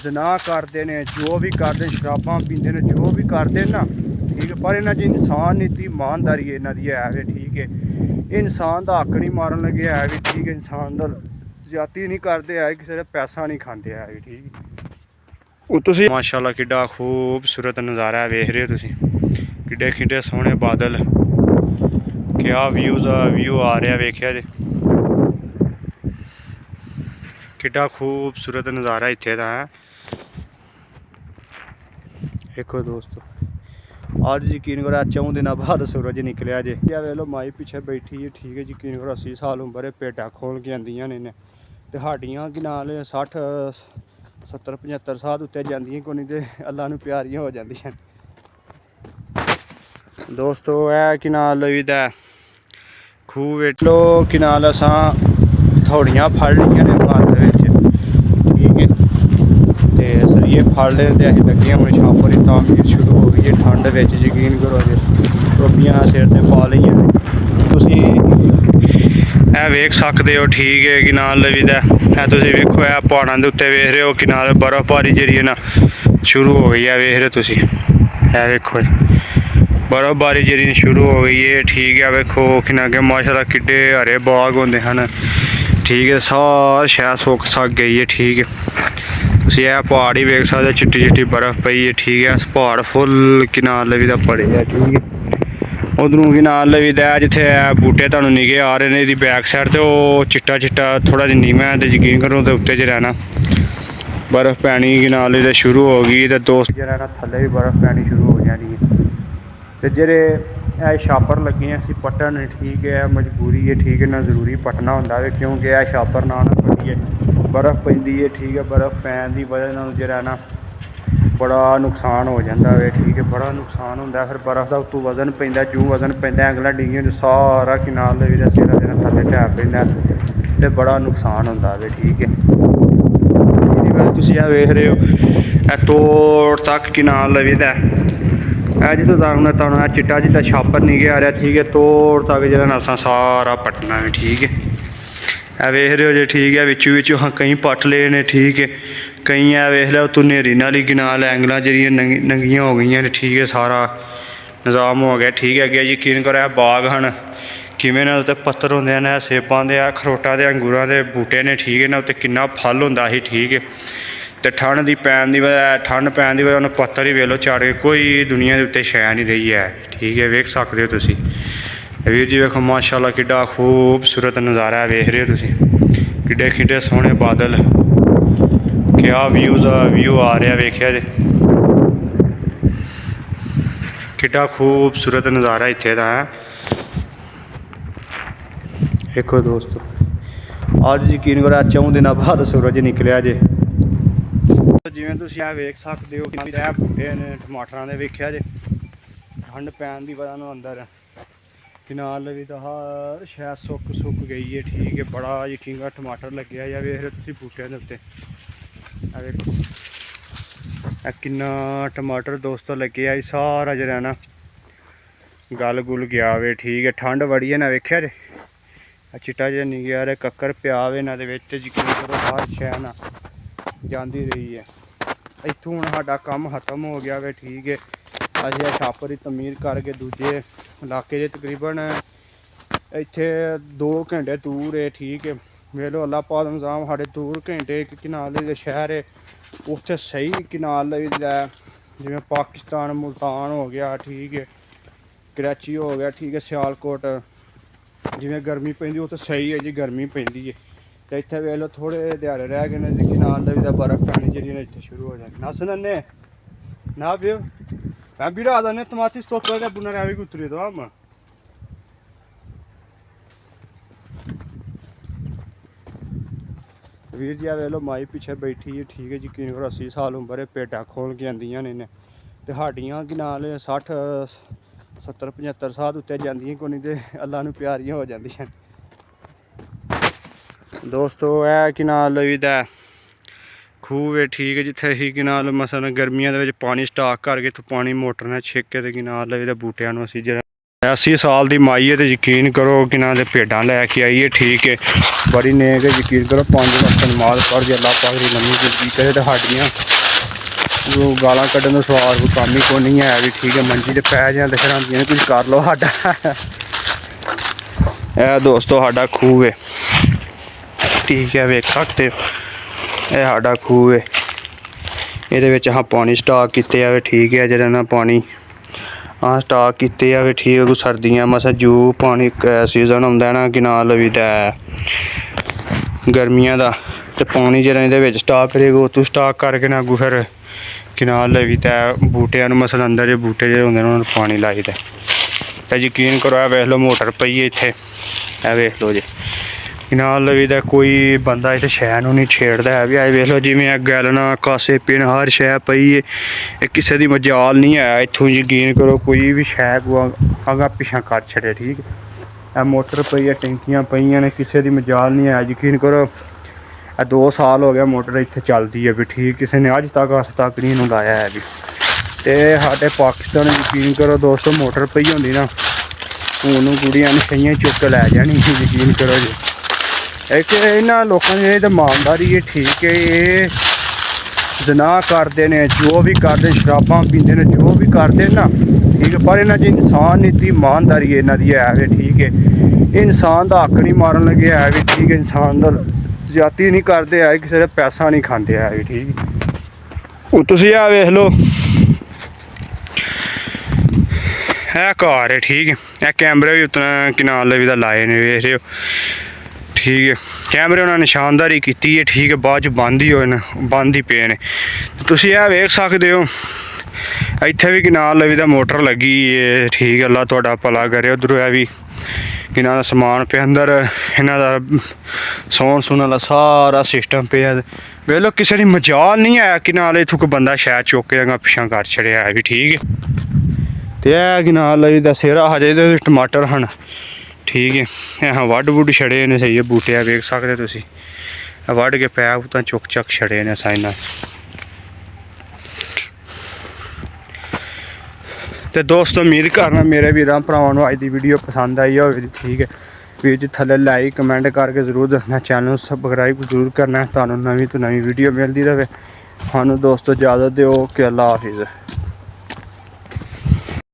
जना करते हैं, जो भी करते शराबां पींदे ने, जो भी करते ना, ठीक है। पर इन्हां च इंसान नीति ईमानदारी इन्हां दी है वे, ठीक है। इंसान दा हक नहीं मारन लगे है भी, ठीक है। इंसान दा ज्यादती नहीं करते है, किसी का पैसा नहीं खाते है भी, ठीक है। तुसीं माशाअल्लाह किड्डा खूबसूरत नज़ारा है, वेख रहे हो तुसीं किड्डे किड्डे सोहने बादल, क्या व्यू आ रहा वेख्या जे, किड्डा खूबसूरत नज़ारा इत्थे दा है। देखो दोस्तों, अज यकीन करो 4 दिनों बाद सूरज निकलिया जे। वेख लो माई पिछे बैठी है, ठीक है। यकीन करो 80 साल उम्र है, भेड्डां खोल के आंदियां ने ते साडियां कि नाल 60 70 75 साल उत्ते जांदियां कोई नहीं, ते अल्लाह नूं प्यारियां हो जांदियां। दोस्तों है कि नाल लवीदा खूह वेख लो कि नाल असां थोड़ियां फड़ लियां ने हत्थ विच, ठीक है। ते सरिये फड़ ले ते असीं लगे हुण छापर दी तामीर शुरू हो गई है ठंड विच, यकीन करो जे टोपियां सिर ते पा लईयां ने तुसीं ਇਹ ਵੇਖ ਸਕਦੇ ਹੋ, ठीक है। कि नाल लवीदा है तुसीं वेखो, है पहाड़ां दे उत्ते वेख रहे हो कि नाल बर्फबारी जिहड़ी है ना शुरू हो गई है, वेख रहे हो तुसीं, है वेखो बर्फबारी जिहड़ी शुरू हो गई है, ठीक है। वेखो कि अगे माशाअल्लाह किड्डे हरे बाग होंदे हन, ठीक है। सारी शैल सुक्क सक गई है, ठीक है। तुसीं यह पहाड़ ही वेख सकदे, चिट्टी चिट्टी बर्फ पई है, ठीक है। अस पहाड़ फुल कि नाल लवीदा पड़े है, ठीक है। उधरों कि नाल लवीदा जिथे बूटे तुहानूं निगे आ रहे हैं, इहदी बैक साइड ते ओह चिट्टा चिट्टा थोड़ा जिहा नीवां है, ते यकीन करो ओहदे उत्ते च रहना बर्फ पैनी कि नाल इहदे शुरू हो गई, ते दोस्त रहना थल्ले भी बर्फ पैनी शुरू हो जानी है। ते जेह्ड़े एह् छापर लगे हैं इसी पट्टन, ठीक है। मजबूरी है, ठीक है ना, जरूरी पट्टना होंदा है क्योंकि एह् छापर ना पट्टिए बर्फ पैंदी है, ठीक है। बर्फ पैन की वजह नाल जेह्ड़ा ना बड़ा नुकसान हो जाता है, ठीक है। बड़ा नुकसान होंदा है, फिर बर्फ का उत्तों वजन पैंदा, जूं वजन पैंदा एंगलां डिग्गियां ते सारा कि नाल लवीदा सिरा जेह्ड़ा थल्ले ढह पैंदा ते बड़ा नुकसान होंदा है, ठीक है। तुसीं एह् वेख रहे हो एह् तोड़ तक कि नाल लवीदा जित्थों तक तुहानूं चिट्टा चिट्टा छापर निगे आ रहा, ठीक है। तोड़ तक जेह्ड़ा ना असां सारा पट्टना है, ठीक है। एह् वेख रहे हो जे, ठीक है। बिच्चों बिच्चों असां कई पट्ट ले ने, ठीक है। कई एह् वेख लो उत्तों न्हेरी नाल कि नाल एंगलां जेह्ड़ियां नंगियां हो गई ने, ठीक है। सारा निज़ाम हो गया, ठीक है। अगे यकीन करो एह् बाग हन किवें ने, उत्ते पत्तर होंदे ने सेबां दे, अखरोटां दे, अंगूरां दे बूटे ने, ठीक है ना। उत्ते किन्ना फल होंदा ही, ठीक है। ते ठंड दी पैन दी वजह उन्हें पत्तर ही वेख लो झाड़ के कोई दुनिया के उत्ते शै नहीं रही है, ठीक है। वेख सकदे हो तुसीं वीर जी, वेखो माशाअल्लाह किड्डा खूबसूरत नज़ारा है, वेख रहे हो तुसीं किड्डे किड्डे सोहने बादल, क्या व्यू आ रहा वेख्या जे, किड्डा खूबसूरत नज़ारा इत्थे दा है। देखो दोस्तों, अज यकीन करो 4 दिनों बाद सूरज निकलिया जे। जिवें तुसीं एह् वेख सकदे हो कि एह् बूटे ने टमाटरां दे, वेख्या जे ठंड पैन की वजह नाल अंदर कि नाल लवीदा हर शै सुक्क गई है, ठीक है। बड़ा यकीन करो टमाटर लगे या वेख रहे तुसीं बूटेआं दे उत्ते, देखो किन्ना टमाटर दोस्तों लगे आई, सारा जेह्ड़ा ना गल गुल गया वे, ठीक है। ठंड बड़ी है ना, वेख्या जे चिट्टा जिहा निकलिया रे कक्कर पिया वे ना दे विच, यकीन करो हर शै ना जांदी रही है। इत्थों हुण साडा कम्म खत्म हो गया वे, ठीक है। असीं छापर की तमीर करके दूजे इलाके च तकरीबन इत्थे 2 घंटे दूर है, ठीक है। वेख लो अल्लाह पाक दा निज़ाम, साढ़े 2 घंटे कि नाल दे शहर है उत्थे सही कि नाल लवीदा जिवें पाकिस्तान मुल्तान हो गया, ठीक है। कराची हो गया, ठीक है। सियालकोट जिवें गर्मी पैंदी उत्थे सही है जी, गर्मी पैंदी है। तो इत्थे वेख लो थोड़े ध्याड़े रह गए ने कि नाल लवीदा बर्फ पैनी जेह्ड़ी इत्थे शुरू हो जानी। नस नन्ने ना पियो बीड़ा ने तमाची स्तोत्र बुनर आवी कुतरी तो हम वीर जी वेख लो माई पिछे बैठी है, ठीक है। यकीन करो 80 साल उम्र है, भेड्डां खोल के आंदियां ने ते साडियां कि नाल 60 70 75 साल उत्ते जांदियां कोई नहीं, ते अल्लाह नूं प्यारियां हो जांदियां। दोस्तों है कि नाल लवीदा खूह है, ठीक है। जिथे असीं कि नाल मसलन गर्मियां दे विच पानी स्टाक करके तो पानी मोटर ने छिक के ते कि नाल लवीदा बूटियां नूं असीं जेह्ड़ा 80 साल की माई है, तो यकीन करो कि ना भेडां लैके आई है, ठीक है। बड़ी नेक है, यकीन करो 5 वक्त नमाज पढ़ के अल्लाह पाक दी लम्मी जिंदगी करे ते साडियां ਉਹ ਗਾਲਾਂ ਕੱਢਣ ਦਾ ਸਵਾਦ ਕੋਈ ਕੰਮ ਹੀ ਕੋਈ ਨਹੀਂ ਹੈ ਵੀ ਠੀਕ ਹੈ। ਮੰਜੀ 'ਤੇ ਪੈ ਜਾਂ ਤੇ ਫਿਰ ਆਉਂਦੀਆਂ ਨੇ ਕੁਝ ਕਰ ਲਓ ਸਾਡਾ। ਇਹ ਦੋਸਤੋ ਸਾਡਾ ਖੂਹ ਹੈ, ਠੀਕ ਹੈ, ਵੇਖ ਸਕਦੇ ਹੋ ਇਹ ਸਾਡਾ ਖੂਹ ਹੈ। ਇਹਦੇ ਵਿੱਚ ਹਾਂ ਪਾਣੀ ਸਟਾਕ ਕੀਤੇ ਆ ਠੀਕ ਹੈ। ਜਿਹੜਾ ਨਾ ਪਾਣੀ ਸਟਾਕ ਕੀਤੇ ਆ ਠੀਕ ਹੈ। ਕੋਈ ਸਰਦੀਆਂ ਮਸਾਂ ਜੂ ਪਾਣੀ ਸੀਜ਼ਨ ਆਉਂਦਾ ਨਾ ਕਿ ਨਾਲ ਲਈਦਾ ਗਰਮੀਆਂ ਦਾ, ਅਤੇ ਪਾਣੀ ਜਿਹੜਾ ਇਹਦੇ ਵਿੱਚ ਸਟਾਕ ਕਰੇਗਾ ਉੱਥੋਂ ਸਟਾਕ ਕਰਕੇ ਨਾ ਅੱਗੋਂ ਫਿਰ ਕਿ ਨਾਲ ਲਈਦਾ ਬੂਟਿਆਂ ਨੂੰ, ਮਸਲ ਅੰਦਰ ਜੇ ਬੂਟੇ ਜਿਹੜੇ ਹੁੰਦੇ ਨੇ ਉਹਨਾਂ ਨੂੰ ਪਾਣੀ ਲਾਈਦਾ। ਅਤੇ ਯਕੀਨ ਕਰੋ ਇਹ ਵੇਖ ਲਓ ਮੋਟਰ ਪਈ ਹੈ ਇੱਥੇ, ਇਹ ਵੇਖ ਲਓ ਜੀ ਕਿ ਨਾਲ ਲਈਦਾ ਕੋਈ ਬੰਦਾ ਇੱਥੇ ਸ਼ੈ ਨੂੰ ਨਹੀਂ ਛੇੜਦਾ ਹੈ ਵੀ। ਇਹ ਵੇਖ ਲਓ ਜਿਵੇਂ ਇਹ ਗੈਲਨ ਕਾਸੇ ਪਿਨ ਹਰ ਸ਼ੈ ਪਈ ਹੈ, ਇਹ ਕਿਸੇ ਦੀ ਮਜਾਲ ਨਹੀਂ ਹੈ। ਇੱਥੋਂ ਯਕੀਨ ਕਰੋ ਕੋਈ ਵੀ ਸ਼ੈ ਅਗਾਂ ਪਿੱਛਾਂ ਕਰ ਛੱਡੇ ਠੀਕ ਹੈ। ਇਹ ਮੋਟਰ ਪਈ ਹੈ, ਟੈਂਕੀਆਂ ਪਈਆਂ ਨੇ, ਕਿਸੇ ਦੀ ਮਜਾਲ ਨਹੀਂ ਹੈ। ਯਕੀਨ ਕਰੋ ਇਹ 2 ਸਾਲ ਹੋ ਗਿਆ ਮੋਟਰ ਇੱਥੇ ਚੱਲਦੀ ਹੈ ਵੀ ਠੀਕ, ਕਿਸੇ ਨੇ ਅੱਜ ਤੱਕ ਨਹੀਂ ਇਹਨੂੰ ਲਾਇਆ ਹੈ ਵੀ। ਅਤੇ ਸਾਡੇ ਪਾਕਿਸਤਾਨ ਯਕੀਨ ਕਰੋ ਦੋਸਤੋ ਮੋਟਰ ਪਈ ਹੁੰਦੀ ਨਾ ਉਹਨੂੰ ਕੁੜੀਆਂ ਨੇ ਕਈਆਂ ਚੁੱਕ ਕੇ ਲੈ ਜਾਣੀ। ਯਕੀਨ ਕਰੋ ਜੀ ਇੱਕ ਇਹਨਾਂ ਲੋਕਾਂ ਦੀ ਇਹ ਤਾਂ ਇਮਾਨਦਾਰੀ ਹੈ ਠੀਕ ਹੈ। ਇਹ ਜ਼ਨਾਹ ਕਰਦੇ ਨੇ, ਜੋ ਵੀ ਕਰਦੇ, ਸ਼ਰਾਬਾਂ ਪੀਂਦੇ ਨੇ, ਜੋ ਵੀ ਕਰਦੇ ਨਾ ਠੀਕ ਹੈ, ਪਰ ਇਹਨਾਂ 'ਚ ਇਨਸਾਨ ਨੀਤੀ ਇਮਾਨਦਾਰੀ ਇਹਨਾਂ ਦੀ ਹੈ ਵੀ ਠੀਕ ਹੈ। ਇਨਸਾਨ ਦਾ ਹੱਕ ਨਹੀਂ ਮਾਰਨ ਲੱਗੇ ਹੈ ਵੀ ਠੀਕ ਹੈ। ਇਨਸਾਨ ਦਾ ਜ਼ਿਆਦਤੀ ਨਹੀਂ ਕਰਦੇ ਹੈ, ਕਿਸੇ ਦਾ ਪੈਸਾ ਨਹੀਂ ਖਾਂਦੇ ਹੈ ਵੀ ਠੀਕ ਹੈ। ਉਹ ਤੁਸੀਂ ਆ ਵੇਖ ਲਓ ਇਹ ਘਰ ਹੈ ਠੀਕ ਹੈ। ਇਹ ਕੈਮਰੇ ਵੀ ਉਤਨਾ ਕਿ ਨਾਲ ਲਈ ਦਾ ਲਾਏ ਨੇ ਵੇਖ ਰਹੇ ਹੋ ਠੀਕ ਹੈ। ਕੈਮਰੇ ਉਹਨਾਂ ਨੇ ਨਿਸ਼ਾਨਦਾਰੀ ਕੀਤੀ ਹੈ ਠੀਕ ਹੈ, ਬਾਅਦ 'ਚ ਬੰਦ ਹੀ ਹੋਏ ਨੇ, ਬੰਦ ਹੀ ਪਏ ਨੇ। ਤੁਸੀਂ ਇਹ ਵੇਖ ਸਕਦੇ ਹੋ ਇੱਥੇ ਵੀ ਕਿ ਨਾਲ ਲਈ ਦਾ ਮੋਟਰ ਲੱਗੀ ਹੈ ਠੀਕ ਹੈ। ਅੱਲਾ ਤੁਹਾਡਾ ਭਲਾ ਕਰੇ। ਉੱਧਰੋਂ ਇਹ ਵੀ ਇਹਨਾਂ ਦਾ ਸਮਾਨ ਪਿਆ ਅੰਦਰ, ਇਹਨਾਂ ਦਾ ਸੌਣ ਸੂਣ ਵਾਲਾ ਸਾਰਾ ਸਿਸਟਮ ਪਿਆ। ਵੇਖ ਲਓ ਕਿਸੇ ਦੀ ਮਜਾਲ ਨਹੀਂ ਹੈ ਕਿ ਨਾਲ ਇੱਥੋਂ ਕੋਈ ਬੰਦਾ ਸ਼ਾਇਦ ਚੁੱਕ ਕੇ ਅਗਾਂ ਪਿੱਛਾਂ ਕਰ ਛੜਿਆ ਹੈ ਵੀ ਠੀਕ ਹੈ। ਅਤੇ ਇਹ ਕਿ ਨਾਲ ਲਈ ਦਾ ਸਿਰਾ ਹਜੇ ਇਹਦੇ ਟਮਾਟਰ ਹਨ ਠੀਕ ਹੈ। ਇਹ ਵੱਢ ਵੁੱਢ ਛੜੇ ਨੇ ਸਹੀ ਹੈ ਬੂਟੇ ਵੇਖ ਸਕਦੇ ਤੁਸੀਂ, ਵੱਢ ਕੇ ਪੈ ਤਾਂ ਚੁੱਕ ਚੱਕ ਛੜੇ ਨੇ ਸਾਈਨਾਂ। ਅਤੇ ਦੋਸਤੋ ਉਮੀਦ ਕਰਨਾ ਮੇਰੇ ਵੀਰਾਂ ਭਰਾਵਾਂ ਨੂੰ ਅੱਜ ਦੀ ਵੀਡੀਓ ਪਸੰਦ ਆਈ ਹੋਵੇ ਠੀਕ ਹੈ। ਵੀਡੀਓ 'ਚ ਥੱਲੇ ਲਾਈਕ ਕਮੈਂਟ ਕਰਕੇ ਜ਼ਰੂਰ ਦੱਸਣਾ, ਚੈਨਲ ਨੂੰ ਸਬਸਕ੍ਰਾਈਬ ਜ਼ਰੂਰ ਕਰਨਾ, ਤੁਹਾਨੂੰ ਨਵੀਂ ਤੋਂ ਨਵੀਂ ਵੀਡੀਓ ਮਿਲਦੀ ਰਹੇ। ਸਾਨੂੰ ਦੋਸਤੋ ਇਜਾਜ਼ਤ ਦਿਓ ਕਿ ਅੱਲਾ ਹਾਫਿਜ਼।